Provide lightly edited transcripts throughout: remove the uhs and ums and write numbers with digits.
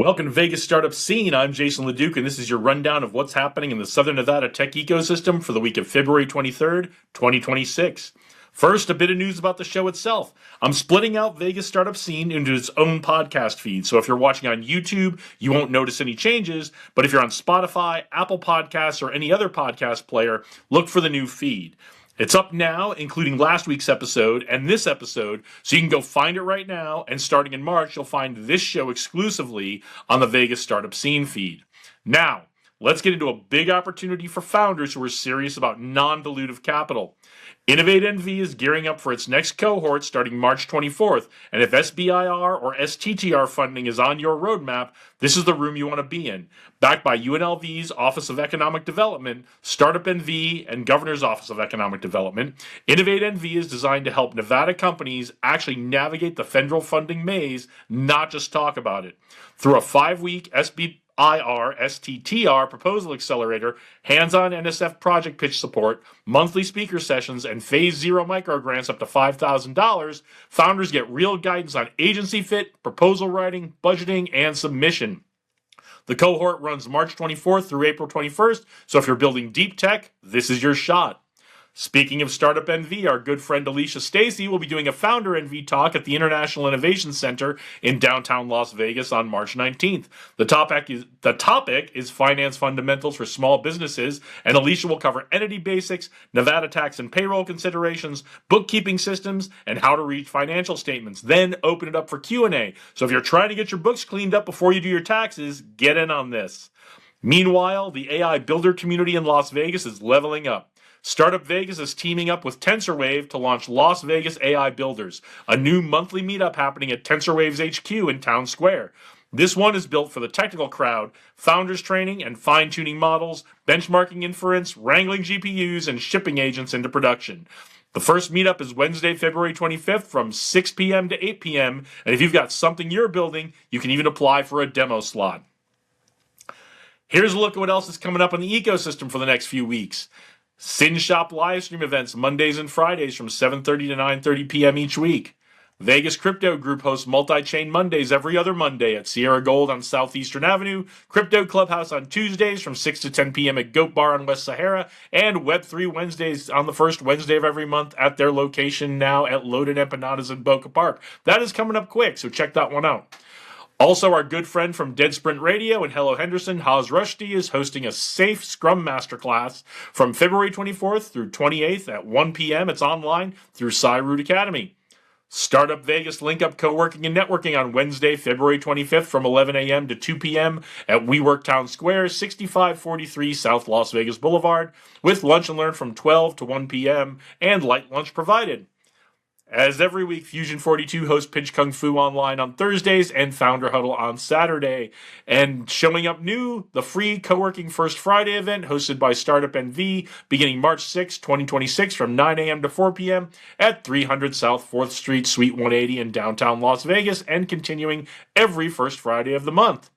Welcome to Vegas Startup Scene. I'm Jason LeDuc, and this is your rundown of what's happening in the Southern Nevada tech ecosystem for the week of February 23rd, 2026. First, a bit of news about the show itself. I'm splitting out Vegas Startup Scene into its own podcast feed, so if you're watching on YouTube, you won't notice any changes, but if you're on Spotify, Apple Podcasts, or any other podcast player, look for the new feed. It's up now, including last week's episode and this episode, so you can go find it right now, and starting in March, you'll find this show exclusively on the Vegas Startup Scene feed. Now, let's get into a big opportunity for founders who are serious about non-dilutive capital. InnovateNV is gearing up for its next cohort starting March 24th, and if SBIR or STTR funding is on your roadmap, this is the room you want to be in. Backed by UNLV's Office of Economic Development, StartupNV, and Governor's Office of Economic Development, InnovateNV is designed to help Nevada companies actually navigate the federal funding maze, not just talk about it. Through a 5-week SBIR STTR proposal accelerator, hands-on NSF project pitch support, monthly speaker sessions, and phase 0 micro grants up to $5,000, founders get real guidance on agency fit, proposal writing, budgeting, and submission. The cohort runs March 24th through April 21st, so if you're building deep tech, this is your shot. Speaking of StartupNV, our good friend Alicia Stacy will be doing a Founder NV talk at the International Innovation Center in downtown Las Vegas on March 19th. The topic is finance fundamentals for small businesses, and Alicia will cover entity basics, Nevada tax and payroll considerations, bookkeeping systems, and how to read financial statements. Then open it up for Q&A. So if you're trying to get your books cleaned up before you do your taxes, get in on this. Meanwhile, the AI builder community in Las Vegas is leveling up. Startup Vegas is teaming up with TensorWave to launch Las Vegas AI Builders, a new monthly meetup happening at TensorWave's HQ in Town Square. This one is built for the technical crowd, founders training and fine-tuning models, benchmarking inference, wrangling GPUs, and shipping agents into production. The first meetup is Wednesday, February 25th from 6 p.m. to 8 p.m., and if you've got something you're building, you can even apply for a demo slot. Here's a look at what else is coming up in the ecosystem for the next few weeks. SynShop livestream events Mondays and Fridays from 7:30 to 9:30 p.m. each week. Vegas Crypto Group hosts multi-chain Mondays every other Monday at Sierra Gold on Southeastern Avenue, Crypto Clubhouse on Tuesdays from 6 to 10 p.m. at Goat Bar on West Sahara, and Web3 Wednesdays on the first Wednesday of every month at their location now at Loaded Empanadas in Boca Park. That is coming up quick, so check that one out. Also, our good friend from Dead Sprint Radio and Hello Henderson, Haz Rushdie, is hosting a Safe Scrum Masterclass from February 24th through 28th at 1 p.m. It's online through Cyroot Academy. Startup Vegas Link Up Co-working and Networking on Wednesday, February 25th from 11 a.m. to 2 p.m. at WeWork Town Square, 6543 South Las Vegas Boulevard, with lunch and learn from 12 to 1 p.m. and light lunch provided. As every week, Fusion 42 hosts Pitch Kung Fu online on Thursdays and Founder Huddle on Saturday. And showing up new, the free Co-working First Friday event hosted by StartupNV beginning March 6, 2026 from 9 a.m. to 4 p.m. at 300 South 4th Street, Suite 180 in downtown Las Vegas, and continuing every first Friday of the month.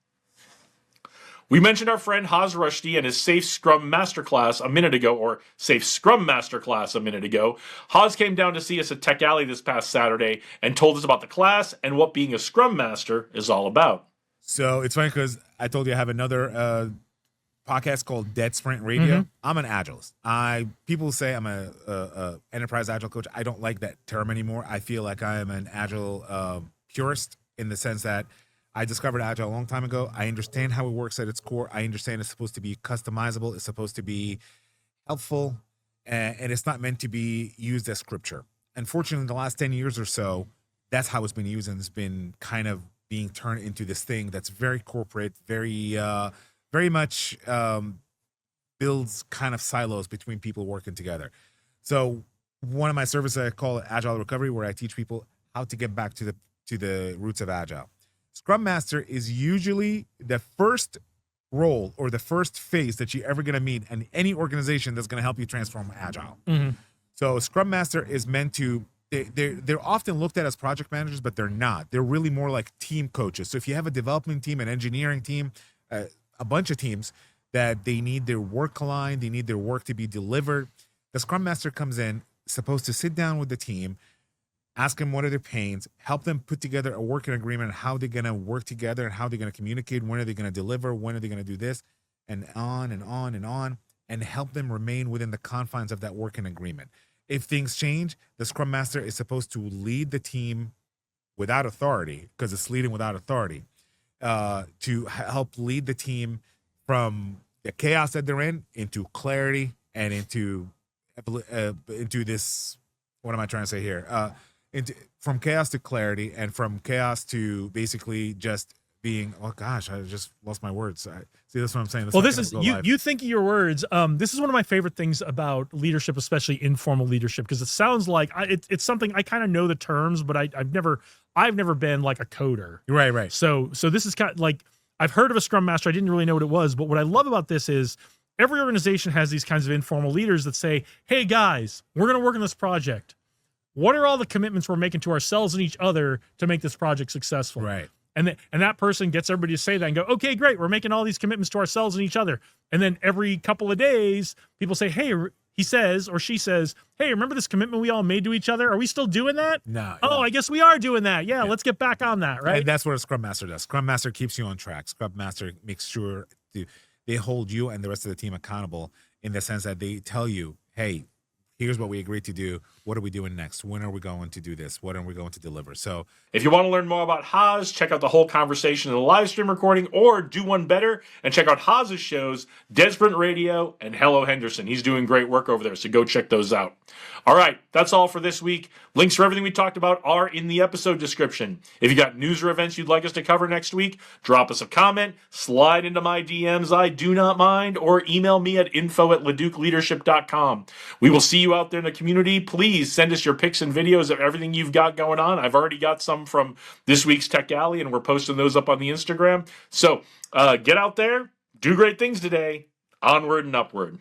We mentioned our friend Haz Rushdie and his Safe Scrum Masterclass a minute ago, or Safe Scrum Masterclass a minute ago. Haz came down to see us at Tech Alley this past Saturday and told us about the class and what being a Scrum Master is all about. So it's funny because I told you I have another podcast called Dead Sprint Radio. Mm-hmm. I'm an Agilist. People say I'm a enterprise Agile coach. I don't like that term anymore. I feel like I am an Agile purist in the sense that I discovered Agile a long time ago. I understand how it works at its core. I understand it's supposed to be customizable. It's supposed to be helpful, and it's not meant to be used as scripture. Unfortunately, in the last 10 years or so, that's how it's been used, and it's been kind of being turned into this thing that's very corporate, very much builds kind of silos between people working together. So one of my services I call Agile Recovery, where I teach people how to get back to the roots of Agile. Scrum Master is usually the first role or the first phase that you're ever going to meet in any organization that's going to help you transform Agile. Mm-hmm. So Scrum Master is meant to, they're often looked at as project managers, but they're not. They're really more like team coaches. So if you have a development team, an engineering team, a bunch of teams that they need their work aligned, they need their work to be delivered, the Scrum Master comes in, supposed to sit down with the team, ask them what are their pains, help them put together a working agreement on how they're going to work together and how they're going to communicate, when are they going to deliver, when are they going to do this, and on and on and on, and help them remain within the confines of that working agreement. If things change, the Scrum Master is supposed to lead the team without authority, because it's leading without authority, to help lead the team from the chaos that they're in into clarity and into this. What am I trying to say here? From chaos to clarity, and from chaos to basically just being, oh gosh, I just lost my words. See, that's what I'm saying. Well, this is you think of your words. This is one of my favorite things about leadership, especially informal leadership, because it sounds like it's something I kind of know the terms, but I've never been like a coder. Right. So this is kind of like, I've heard of a Scrum Master. I didn't really know what it was, but what I love about this is every organization has these kinds of informal leaders that say, hey guys, we're going to work on this project. What are all the commitments we're making to ourselves and each other to make this project successful? Right. And that person gets everybody to say that and go, okay, great. We're making all these commitments to ourselves and each other. And then every couple of days, people say, hey, he says, or she says, hey, remember this commitment we all made to each other? Are we still doing that? No. Oh, I guess we are doing that. Yeah, let's get back on that, right? And that's what a Scrum Master does. Scrum Master keeps you on track. Scrum Master makes sure they hold you and the rest of the team accountable, in the sense that they tell you, hey, here's what we agreed to do. What are we doing next? When are we going to do this? What are we going to deliver? So if you want to learn more about Haas, check out the whole conversation in the live stream recording, or do one better and check out Haas's shows, Dead Sprint Radio and Hello Henderson. He's doing great work over there, so go check those out. All right, that's all for this week. Links for everything we talked about are in the episode description. If you got news or events you'd like us to cover next week, drop us a comment, slide into my DMs, I do not mind, or email me at info@leducleadership.com. We will see you out there in the community. Please send us your pics and videos of everything you've got going on. I've already got some from this week's Tech Alley, and we're posting those up on the Instagram. So get out there, do great things today, onward and upward.